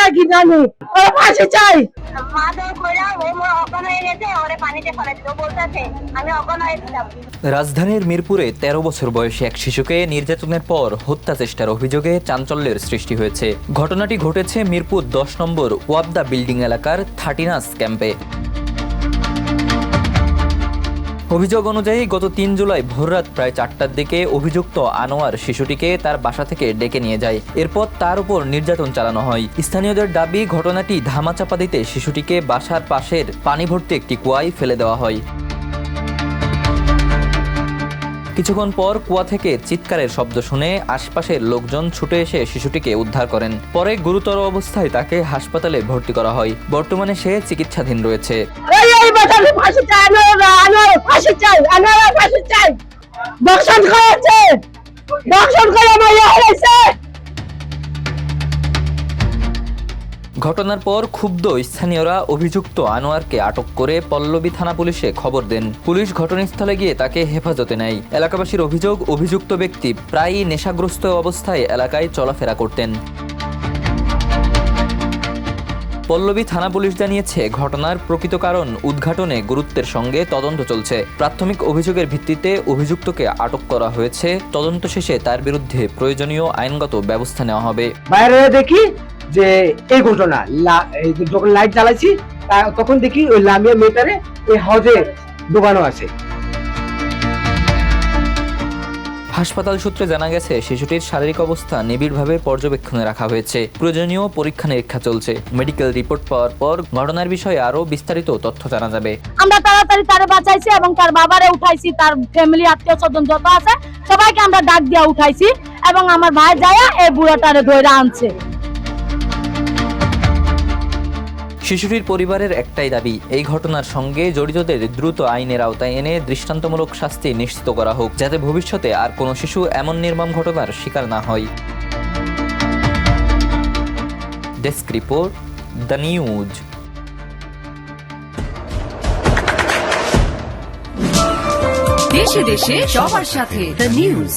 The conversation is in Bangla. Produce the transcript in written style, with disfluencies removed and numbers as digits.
চাই কি জানি, ওরা ফাঁসি চাই। রাজধানীর মিরপুরে 13 বছর বয়সী এক শিশুকে নির্যাতনের পর হত্যা চেষ্টার অভিযোগে চাঞ্চল্যের সৃষ্টি হয়েছে। ঘটনাটি ঘটেছে মিরপুর 10 নম্বর ওয়াবদা বিল্ডিং এলাকার 30 ক্যাম্পে। অভিযোগ অনুযায়ী গত 3 জুলাই ভোররাত প্রায় 4টার দিকে অভিযুক্ত আনোয়ার শিশুটিকে তার বাসা থেকে ডেকে নিয়ে যায়। এরপর তার উপর নির্যাতন চালানো হয়। স্থানীয়দের দাবি, ঘটনাটি ধামাচাপা দিতে শিশুটিকে বাসার পাশের পানি ভর্তি একটি কুয়ায় ফেলে দেওয়া হয়। কিছুক্ষণ পর কুয়া থেকে চিৎকারের শব্দ শুনে আশপাশের লোকজন ছুটে এসে শিশুটিকে উদ্ধার করেন। পরে গুরুতর অবস্থায় তাকে হাসপাতালে ভর্তি করা হয়। বর্তমানে সে চিকিৎসাধীন রয়েছে। ঘটনার পর ক্ষুব্ধ স্থানীয়রা অভিযুক্ত আনোয়ারকে আটক করে পল্লবী থানা পুলিশে খবর দেন। পুলিশ ঘটনাস্থলে গিয়ে তাকে হেফাজতে নেয়। এলাকাবাসীর অভিযোগ, অভিযুক্ত ব্যক্তি প্রায়ই নেশাগ্রস্ত অবস্থায় এলাকায় চলাফেরা করতেন। পল্লবী থানা পুলিশ জানিয়েছে, ঘটনার প্রকৃত কারণ উদ্ঘাটনে গুরুত্বের সঙ্গে তদন্ত চলছে। প্রাথমিক অভিযোগের ভিত্তিতে অভিযুক্তকে আটক করা হয়েছে। তদন্ত শেষে তার বিরুদ্ধে প্রয়োজনীয় আইনগত ব্যবস্থা নেওয়া হবে। বাইরে দেখি যে এই ঘটনা, যখন লাইট জ্বালাইছি তখন দেখি ওই লামিয়া মেটারে ওই হাউজে ডুবানো আছে। হাসপাতাল সূত্রে জানা গেছে, শিশুটির শারীরিক অবস্থা নিবিড়ভাবে পর্যবেক্ষণে রাখা হয়েছে। প্রয়োজনীয় পরীক্ষা নিরীক্ষা চলছে। মেডিকেল রিপোর্ট পাওয়ার পর ঘটনার বিষয়ে আরো বিস্তারিত তথ্য জানা যাবে। আমরা তাড়াতাড়ি তারে বাঁচাইছি এবং তার বাবারে উঠাইছি, তার ফ্যামিলি আত্মীয় স্বজন যত আছে সবাইকে আমরা ডাক দিয়া উঠাইছি এবং আমার ভাই যায়া এই বুড়াটারে ধরে আনছে। শিশুটির পরিবারের একটাই দাবি, এই ঘটনার সঙ্গে জড়িতদের দ্রুত আইনের আওতায় এনে দৃষ্টান্তমূলক শাস্তি নিশ্চিত করা হোক, যাতে ভবিষ্যতে আর কোনো শিশু এমন নির্মম ঘটনার শিকার না হয়। Desk report, the news. দেশে দেশে সবার সাথে দ্য নিউজ।